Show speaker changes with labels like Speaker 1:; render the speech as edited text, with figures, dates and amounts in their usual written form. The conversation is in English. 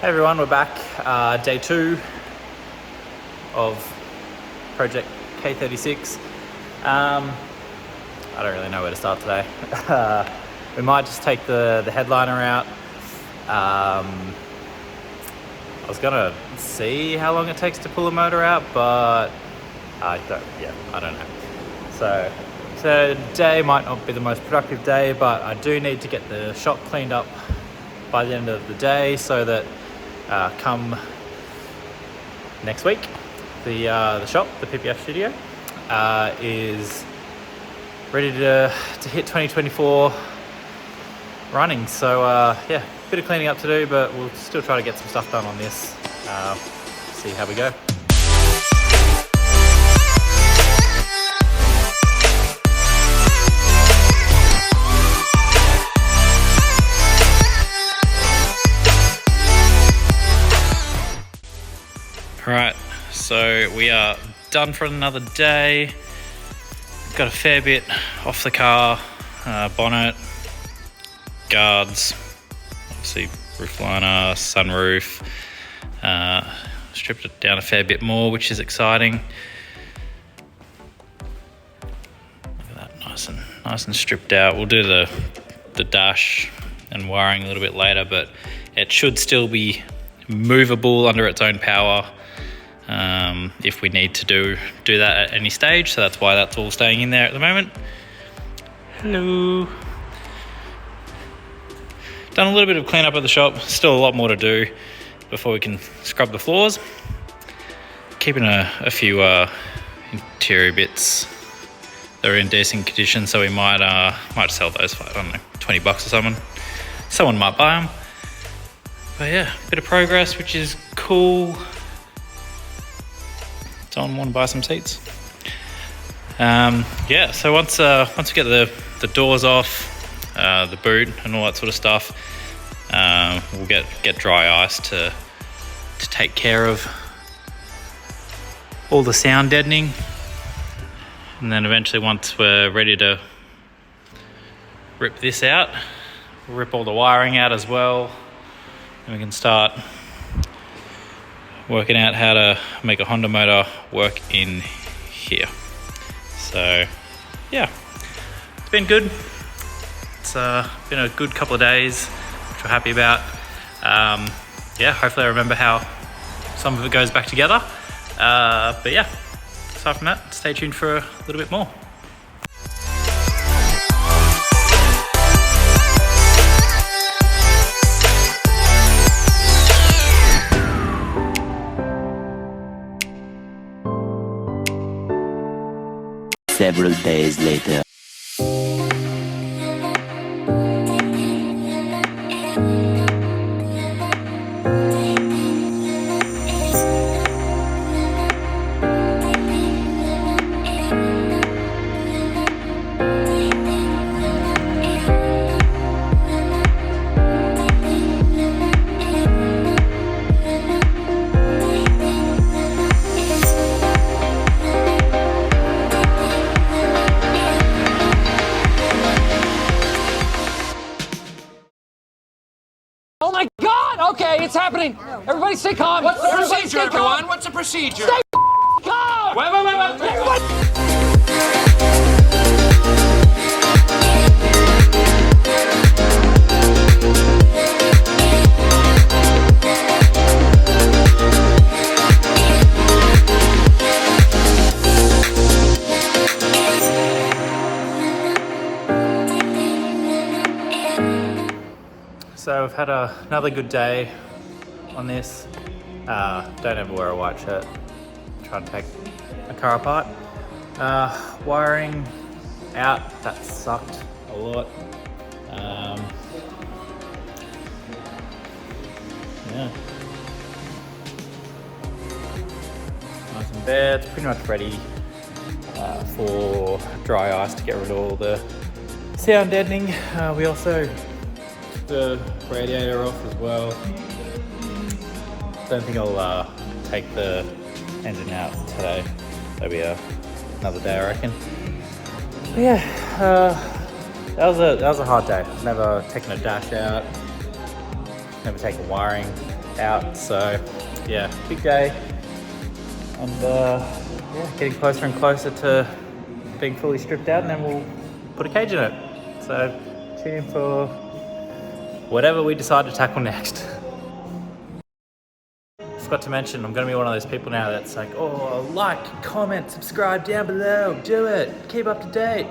Speaker 1: Hey everyone, we're back. Day 2 of project K36. I don't really know where to start today. We might just take the headliner out. I was gonna see how long it takes to pull a motor out, but I don't know. So today might not be the most productive day, but I do need to get the shop cleaned up by the end of the day so that come next week, the shop, the PPF studio, is ready to hit 2024 running. So yeah, bit of cleaning up to do, but we'll still try to get some stuff done on this. See how we go. Right, so we are done for another day. Got a fair bit off the car, bonnet, guards, obviously roof liner, sunroof. Stripped it down a fair bit more, which is exciting. Look at that, nice and stripped out. We'll do the dash and wiring a little bit later, but it should still be movable under its own power. If we need to do that at any stage, so that's why that's all staying in there at the moment. Hello. Done a little bit of cleanup at the shop, still a lot more to do before we can scrub the floors. Keeping a few interior bits that are in decent condition, so we might sell those for, I don't know, 20 bucks or something. Someone might buy them. But yeah, bit of progress, which is cool. Someone want to buy some seats. Yeah, so once we get the doors off, the boot and all that sort of stuff, we'll get dry ice to take care of all the sound deadening. And then eventually, once we're ready to rip this out, we'll rip all the wiring out as well, and we can start working out how to make a Honda motor work in here. So yeah, it's been good. It's been a good couple of days, which we're happy about. Yeah, hopefully I remember how some of it goes back together. But yeah, aside from that, stay tuned for a little bit more.
Speaker 2: Several days later.
Speaker 3: Oh my God! Okay, it's happening. Everybody stay calm.
Speaker 4: What's the
Speaker 3: Everybody
Speaker 4: procedure,
Speaker 3: stay calm.
Speaker 4: everyone? What's the procedure?
Speaker 3: Stay calm.
Speaker 4: Wait.
Speaker 3: Everybody.
Speaker 1: So we've had another good day on this. Don't ever wear a white shirt. Trying to take a car apart. Wiring out, that sucked a lot. Yeah. Nice and bare. It's pretty much ready for dry ice to get rid of all the sound deadening. We also took the radiator off as well. Don't think I'll take the engine out today. That'll be another day, I reckon. But yeah, that was a hard day. I've never taken a dash out. never taken wiring out. So yeah, big day. And yeah, getting closer and closer to being fully stripped out, and then we'll put a cage in it. So tune in for whatever we decide to tackle next. Forgot to mention, I'm gonna be one of those people now that's like, oh, like, comment, subscribe down below, do it, keep up to date.